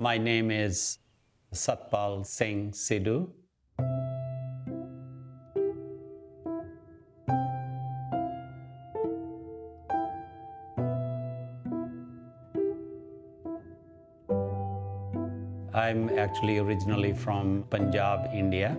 My name is Satpal Sidhu. I'm actually originally from Punjab, India.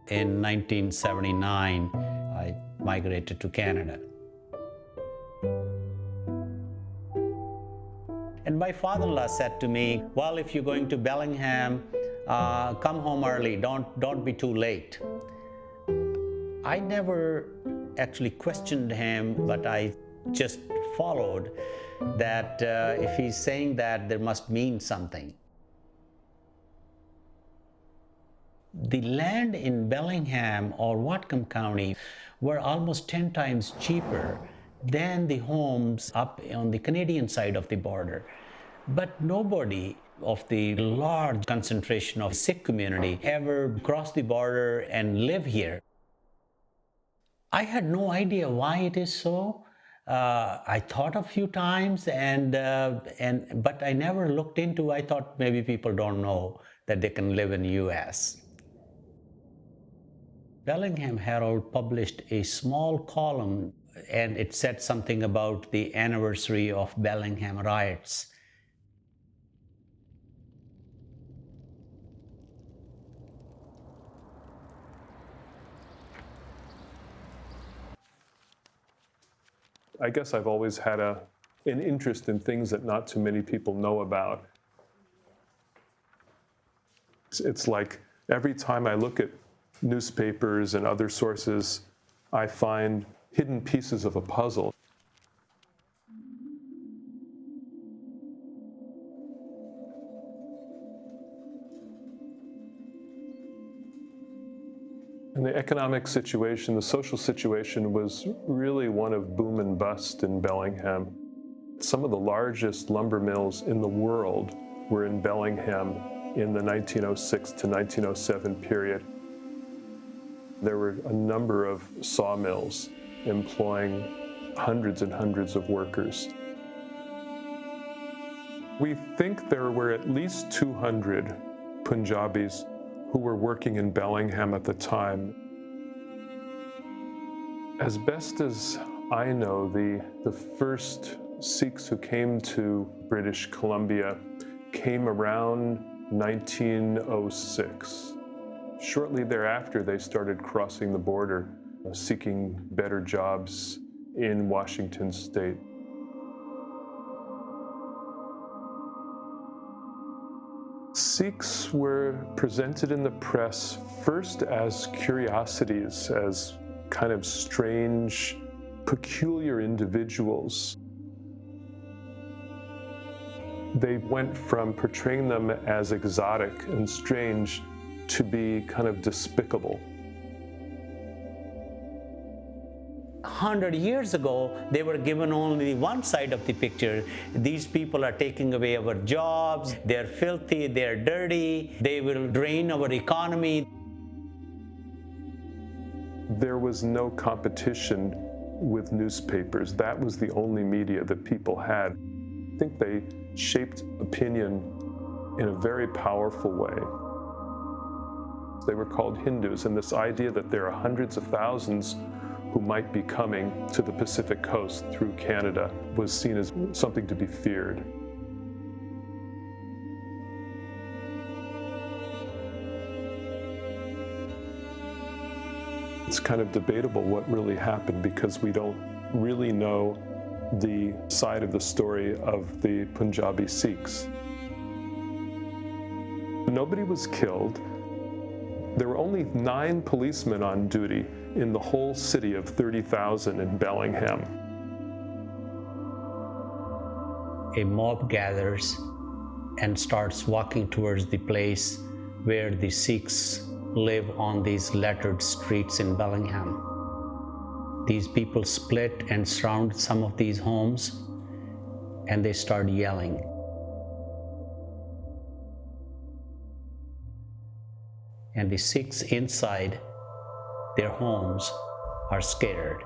In 1979, I migrated to Canada. And my father-in-law said to me, well, if you're going to Bellingham, come home early, don't be too late. I never actually questioned him, but I just followed that if he's saying that, there must mean something. The land in Bellingham or Whatcom County were almost 10 times cheaper than the homes up on the Canadian side of the border. But nobody of the large concentration of Sikh community ever crossed the border and live here. I had no idea why it is so. I thought a few times, but I never looked into. I thought maybe people don't know that they can live in the U.S. Bellingham Herald published a small column, and it said something about the anniversary of Bellingham Riots. I guess I've always had an interest in things that not too many people know about. It's like every time I look at newspapers and other sources, I find hidden pieces of a puzzle. And the economic situation, the social situation was really one of boom and bust in Bellingham. Some of the largest lumber mills in the world were in Bellingham in the 1906 to 1907 period. There were a number of sawmills employing hundreds and hundreds of workers. We think there were at least 200 Punjabis who were working in Bellingham at the time. As best as I know, the first Sikhs who came to British Columbia came around 1906. Shortly thereafter, they started crossing the border, seeking better jobs in Washington state. Sikhs were presented in the press first as curiosities, as kind of strange, peculiar individuals. They went from portraying them as exotic and strange to be kind of despicable. 100 years ago, they were given only one side of the picture. These people are taking away our jobs, they're filthy, they're dirty, they will drain our economy. There was no competition with newspapers. That was the only media that people had. I think they shaped opinion in a very powerful way. They were called Hindus, and this idea that there are hundreds of thousands who might be coming to the Pacific coast through Canada was seen as something to be feared. It's kind of debatable what really happened because we don't really know the side of the story of the Punjabi Sikhs. Nobody was killed. There were only 9 policemen on duty in the whole city of 30,000 in Bellingham. A mob gathers and starts walking towards the place where the Sikhs live on these lettered streets in Bellingham. These people split and surround some of these homes, and they start yelling. And the Sikhs inside their homes are scared.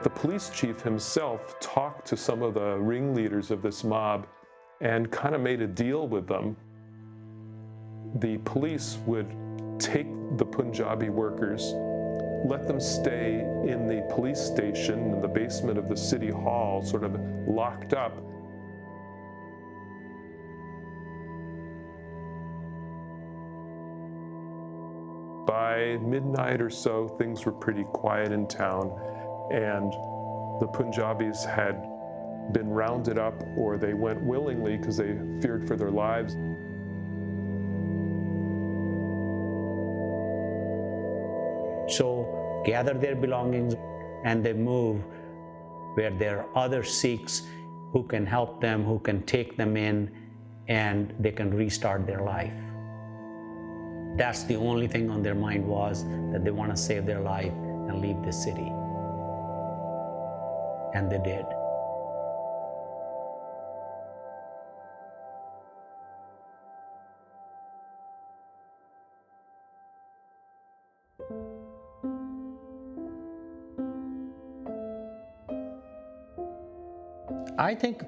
The police chief himself talked to some of the ringleaders of this mob and kind of made a deal with them. The police would take the Punjabi workers, let them stay in the police station in the basement of the city hall, sort of locked up. By midnight or so, things were pretty quiet in town, and the Punjabis had been rounded up, or they went willingly because they feared for their lives. So gather their belongings and they move where there are other Sikhs who can help them, who can take them in, and they can restart their life. That's the only thing on their mind, was that they want to save their life and leave the city. And they did. I think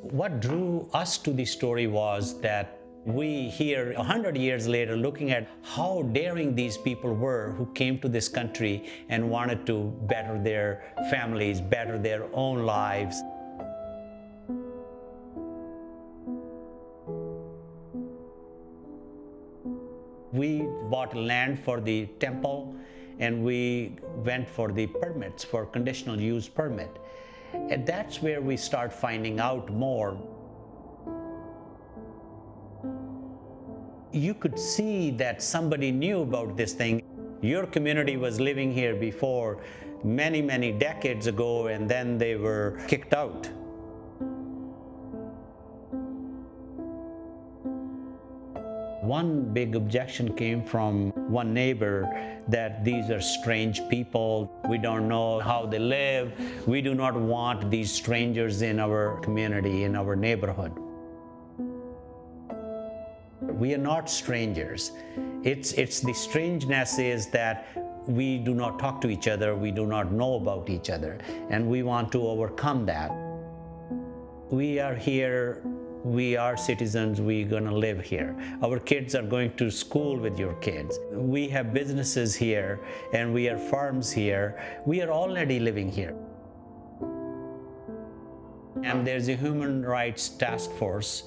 what drew us to the story was that we here 100 years later looking at how daring these people were who came to this country and wanted to better their families, better their own lives. We bought land for the temple and we went for the permits, for conditional use permit. And that's where we start finding out more. You could see that somebody knew about this thing. Your community was living here before many, many decades ago, and then they were kicked out. One big objection came from one neighbor that these are strange people. We don't know how they live. We do not want these strangers in our community, in our neighborhood. We are not strangers. It's the strangeness is that we do not talk to each other, we do not know about each other, and we want to overcome that. We are here, we are citizens, we're gonna live here. Our kids are going to school with your kids. We have businesses here, and we have farms here. We are already living here. And there's a human rights task force.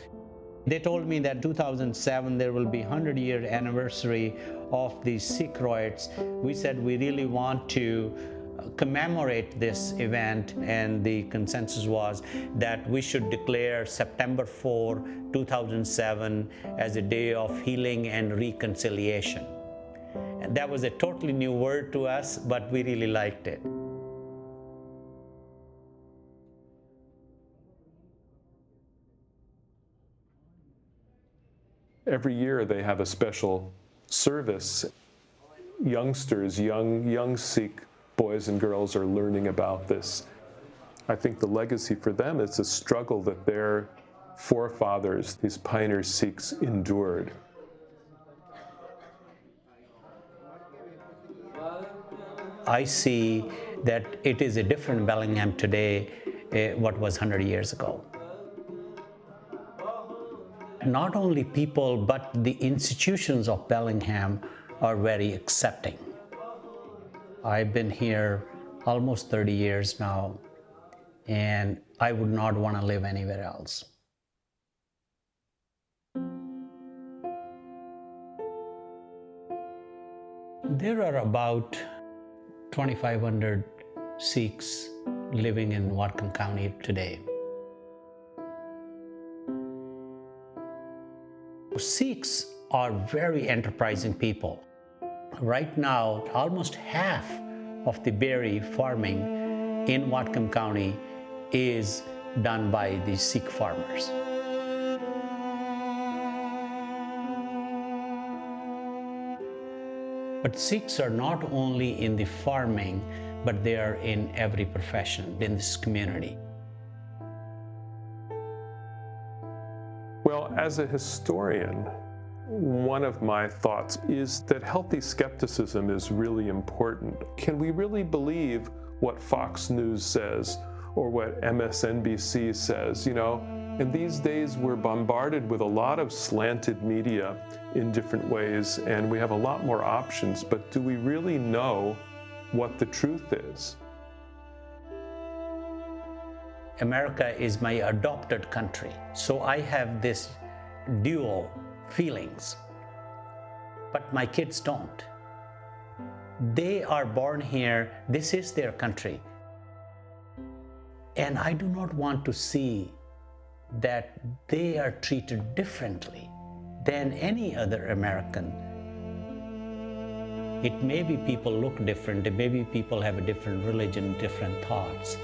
They told me that 2007 there will be 100-year anniversary of the Sikh riots. We said we really want to commemorate this event, and the consensus was that we should declare September 4, 2007 as a day of healing and reconciliation. And that was a totally new word to us, but we really liked it. Every year they have a special service. Youngsters, young Sikh boys and girls are learning about this. I think the legacy for them is a struggle that their forefathers, these pioneer Sikhs, endured. I see that it is a different Bellingham today, what was 100 years ago. Not only people, but the institutions of Bellingham are very accepting. I've been here almost 30 years now, and I would not want to live anywhere else. There are about 2,500 Sikhs living in Whatcom County today. Sikhs are very enterprising people. Right now, almost half of the berry farming in Whatcom County is done by the Sikh farmers. But Sikhs are not only in the farming, but they are in every profession in this community. Well, as a historian, one of my thoughts is that healthy skepticism is really important. Can we really believe what Fox News says or what MSNBC says? You know, in these days we're bombarded with a lot of slanted media in different ways, and we have a lot more options, but do we really know what the truth is? America is my adopted country, so I have this dual feelings, but my kids don't. They are born here, this is their country, and I do not want to see that they are treated differently than any other American. It may be people look different, maybe people have a different religion, different thoughts.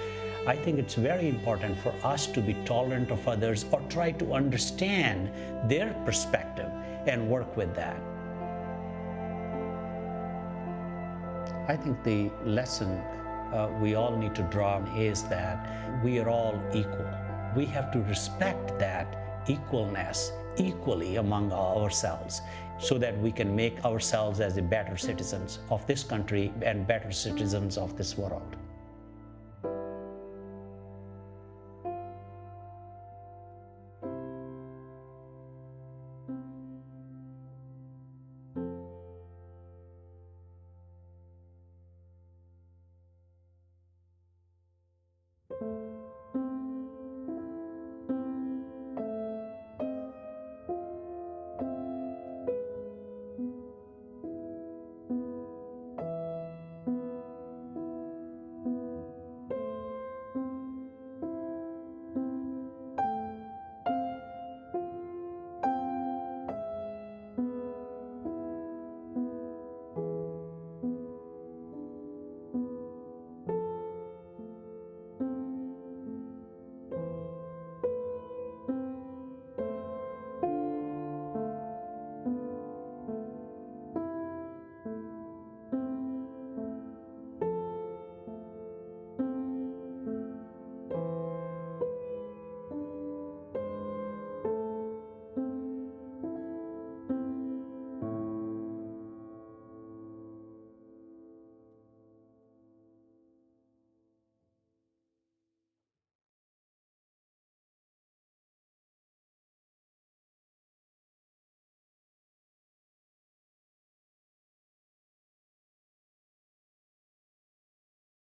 I think it's very important for us to be tolerant of others or try to understand their perspective and work with that. I think the lesson we all need to draw is that we are all equal. We have to respect that equalness equally among ourselves so that we can make ourselves as better citizens of this country and better citizens of this world.